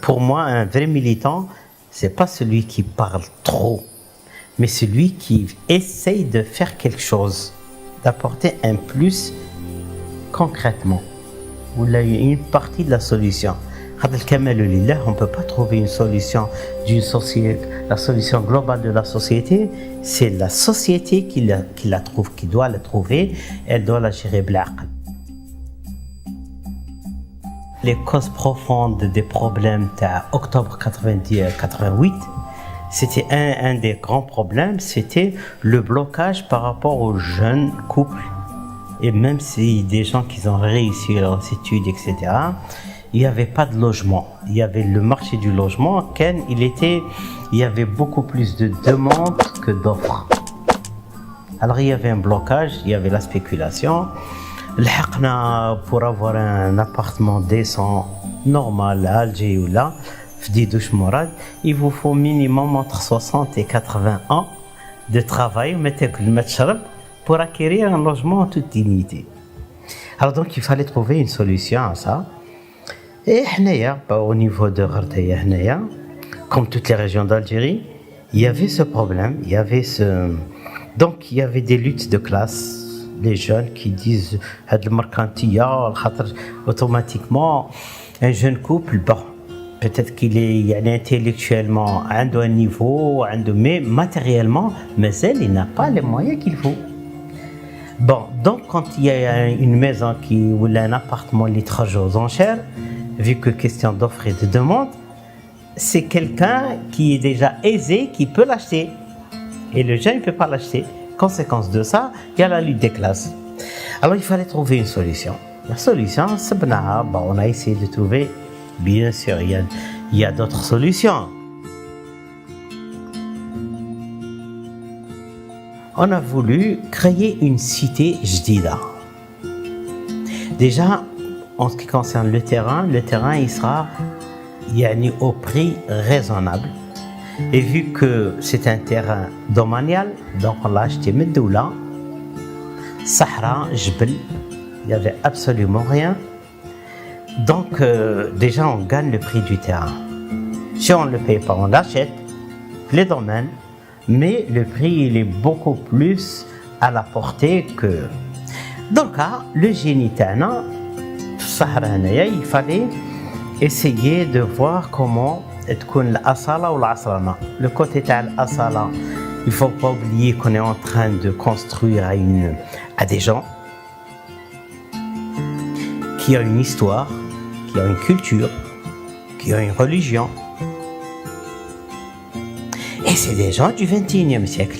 Pour moi, un vrai militant, c'est pas celui qui parle trop, mais celui qui essaye de faire quelque chose, d'apporter un plus concrètement, ou une partie de la solution. On ne peut pas trouver une solution d'une société, la solution globale de la société, c'est la société qui la trouve, qui doit la trouver, elle doit la gérer بالعقل. Les causes profondes des problèmes d'octobre 88, c'était un des grands problèmes, c'était le blocage par rapport aux jeunes couples. Et même si des gens qui ont réussi leurs études, etc., il n'y avait pas de logement. Il y avait le marché du logement, il y avait beaucoup plus de demandes que d'offres. Alors il y avait un blocage, il y avait la spéculation. Pour avoir un appartement décent, normal, à Alger ou là, il vous faut minimum entre 60 et 80 ans de travail, pour acquérir un logement en toute dignité. Alors donc il fallait trouver une solution à ça. Et au niveau de Ghartaya, comme toutes les régions d'Algérie, il y avait ce problème, donc il y avait des luttes de classe. Les jeunes qui disent automatiquement un jeune couple, peut-être qu'il est intellectuellement à un niveau, mais matériellement, il n'a pas les moyens qu'il faut. Donc quand il y a une maison ou un appartement qui est aux enchères, vu que question d'offre et de demande, c'est quelqu'un qui est déjà aisé qui peut l'acheter. Et le jeune ne peut pas l'acheter. Conséquence de ça, il y a la lutte des classes. Alors il fallait trouver une solution. La solution, on a essayé de trouver, bien sûr, il y a d'autres solutions. On a voulu créer une cité jdida. Déjà, en ce qui concerne le terrain il sera au prix raisonnable. Et vu que c'est un terrain domanial, donc on l'a acheté Meddoula, Sahara, Jbel, il n'y avait absolument rien. Donc déjà on gagne le prix du terrain. Si on ne le paye pas, on l'achète, les domaines, mais le prix il est beaucoup plus à la portée que... Donc le génie Tana, Sahara, il fallait essayer de voir comment تكون الأصالة والعصرنة. Le côté de l'Asala, il ne faut pas oublier qu'on est en train de construire à des gens qui ont une histoire, qui ont une culture, qui ont une religion. Et c'est des gens du XXIe siècle.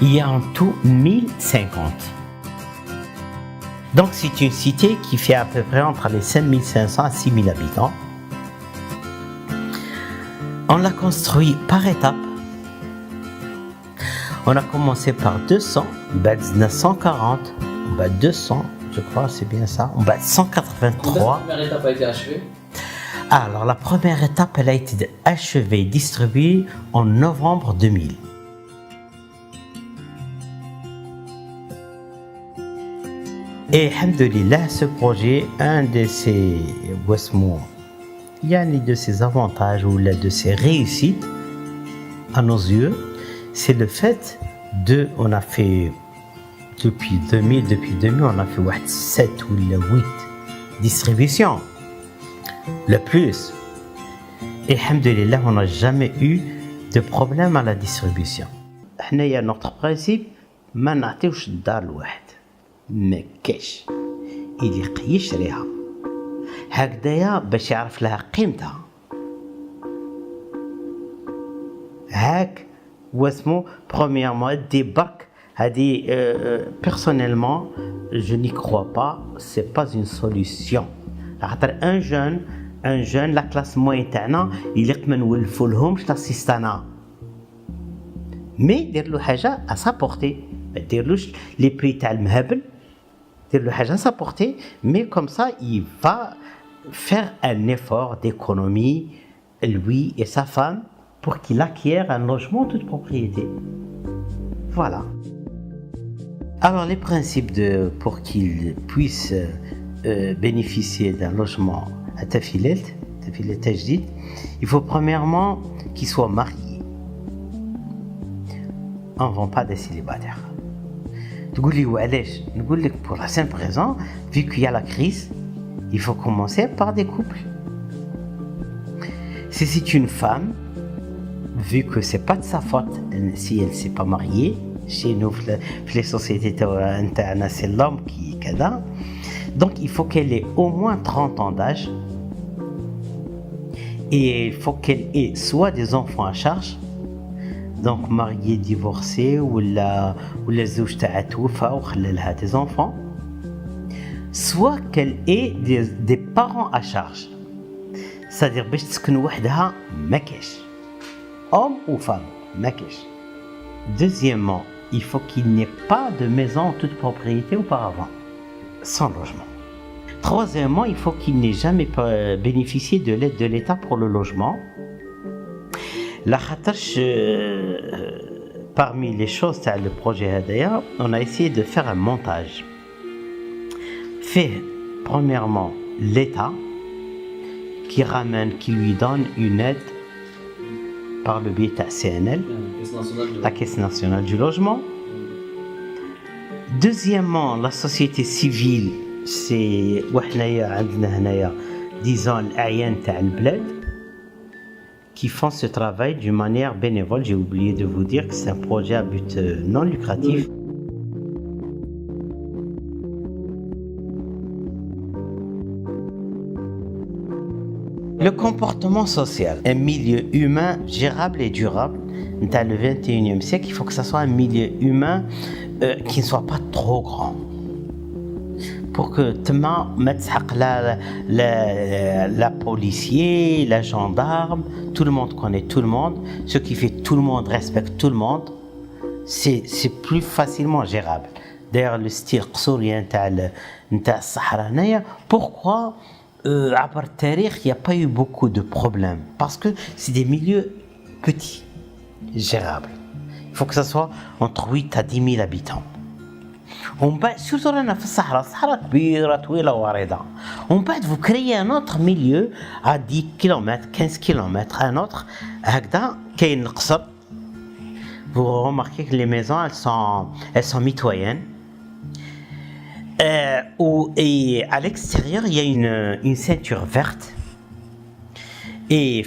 Il y a en tout 1050. Donc c'est une cité qui fait à peu près entre les 5500 à 6000 habitants. On l'a construit par étapes. On a commencé par 200, 140, 200, je crois, c'est bien ça, 183. La première étape a été achevée? Alors la première étape, elle a été achevée, distribuée en novembre 2000. Et alhamdoulilah, ce projet, un de ses avantages ou de ses réussites à nos yeux, c'est le fait on a fait depuis 2000, on a fait 7 ou 8 distributions, le plus. Et alhamdoulilah, on n'a jamais eu de problème à la distribution. Notre principe, ما نعطيوش الدار لواحد. ما كاش اللي يشريها هكذايا باش يعرف لها قيمتها. هاك واسمو premièrement دي برك هذه personnellement je n'y crois pas, c'est pas une solution. خاطر un jeune la classe moyenne تاعنا يليق ما نولفوا لهمش لاسيستانا مي دير له حاجه à sa portée. ما ديرلوش لي بري تاع المهبل، دير له حاجه à sa portée, mais comme ça il va faire un effort d'économie, lui et sa femme, pour qu'il acquiert un logement en toute propriété. Voilà. Alors les principes pour qu'il puisse bénéficier d'un logement à Tafilet Tajdid, il faut premièrement qu'il soit marié. On ne vend pas des célibataires. Pour la simple raison, vu qu'il y a la crise, il faut commencer par des couples. Si c'est une femme, vu que c'est pas de sa faute si elle ne s'est pas mariée, chez nous, les sociétés internationales, c'est l'homme qui est cadavre. Donc il faut qu'elle ait au moins 30 ans d'âge et il faut qu'elle ait soit des enfants à charge, donc mariée, divorcée, ou la zouj ta'a toufa ou khallalaha des enfants, soit qu'elle ait des parents à charge. C'est-à-dire باش تسكن وحدها ما كاش. Homme ou femme, ما كاش. Deuxièmement, il faut qu'il n'y ait pas de maison en toute propriété auparavant, sans logement. Troisièmement, il faut qu'il n'ait jamais bénéficié de l'aide de l'État pour le logement. La khatarch, parmi les choses dans le projet Hadaya, on a essayé de faire un montage. Fait, premièrement, l'État qui lui donne une aide par le biais de la CNL, la Caisse nationale du logement. Deuxièmement, la société civile, c'est disons l'Ayan Ta'al Bled, qui font ce travail d'une manière bénévole. J'ai oublié de vous dire que c'est un projet à but non lucratif. Le comportement social, un milieu humain gérable et durable, dans le 21e siècle, il faut que ce soit un milieu humain qui ne soit pas trop grand. Pour que la policier, la gendarme, tout le monde connaît tout le monde, ce qui fait tout le monde respecte tout le monde, c'est plus facilement gérable. D'ailleurs, le style qsourien nta Sahara, pourquoi à part Tarikh, il n'y a pas eu beaucoup de problèmes parce que c'est des milieux petits, gérables. Il faut que ça soit entre 8 à 10 000 habitants. Surtout dans le Sahara, on peut vous créer un autre milieu à 10 km, 15 km, un autre. Vous remarquez que les maisons, elles sont mitoyennes. Et à l'extérieur, il y a une ceinture verte. Et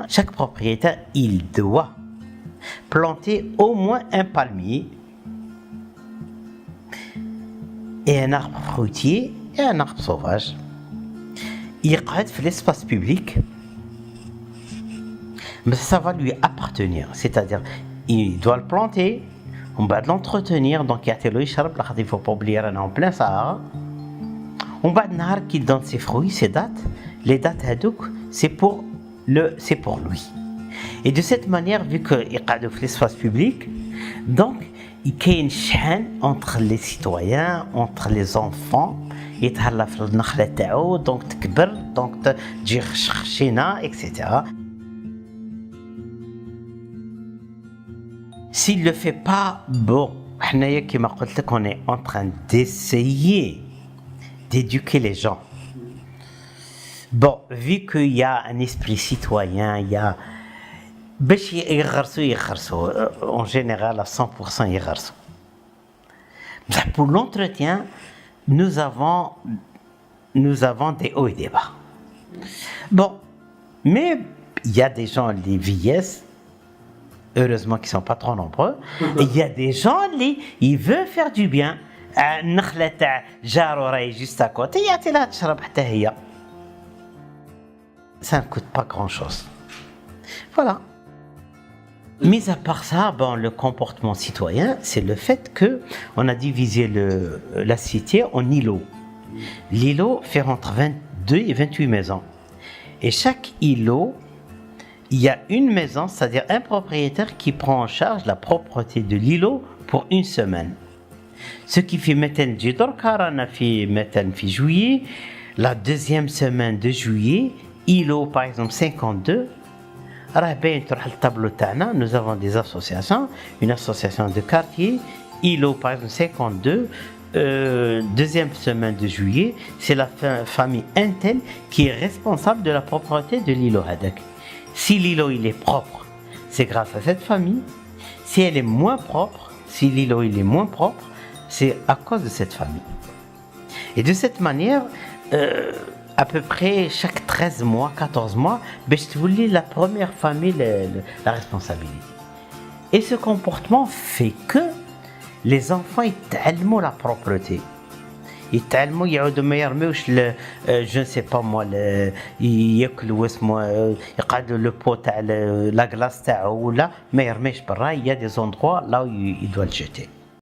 chaque propriétaire, il doit planter au moins un palmier et un arbre fruitier et un arbre sauvage. Il reste l'espace public, mais ça va lui appartenir. C'est-à-dire, il doit le planter. On va l'entretenir, donc il ne faut pas oublier qu'on est en plein Sahara. On va qu'il donne ses fruits, ses dates. Les dates c'est pour lui. Et de cette manière, vu qu'il y a l'espace public, donc il y a une chaîne entre les citoyens, entre les enfants, donc تكبر, donc تجي خشينا, etc. S'il ne le fait pas, bon, on est en train d'essayer d'éduquer les gens. Bon, vu qu'il y a un esprit citoyen, il y a... En général, à 100%, ils gharsou. Pour l'entretien, nous avons des hauts et des bas. Bon, mais il y a des gens, les vieillesses, heureusement qu'ils ne sont pas trop nombreux. Et il y a des gens, ils veulent faire du bien. Juste à côté, ça ne coûte pas grand-chose. Voilà. Mis à part ça, bon, le comportement citoyen, c'est le fait qu'on a divisé la cité en îlots. L'îlot fait entre 22 et 28 maisons. Et chaque îlot, il y a une maison, c'est-à-dire un propriétaire qui prend en charge la propreté de l'îlot pour une semaine. Ce qui fait maintenant juillet, la deuxième semaine de juillet, îlot par exemple 52, nous avons des associations, une association de quartier, îlot par exemple 52, deuxième semaine de juillet, c'est la famille Intel qui est responsable de la propreté de l'îlot Hadak. Si l'îlot il est propre, c'est grâce à cette famille. Si elle est moins propre, si l'îlot il est moins propre, c'est à cause de cette famille. Et de cette manière, à peu près chaque 13 mois, 14 mois, je vous lis la première famille la responsabilité. Et ce comportement fait que les enfants يتعلموا la propreté. يتعلموا يعودوا ما يرميوش je ne sais pas moi ياكلوا اسمه يقعدوا لو بو تاع لا غلاس تاعو ولا ما يرميش برا. Il y a des endroits là où il doit le jeter.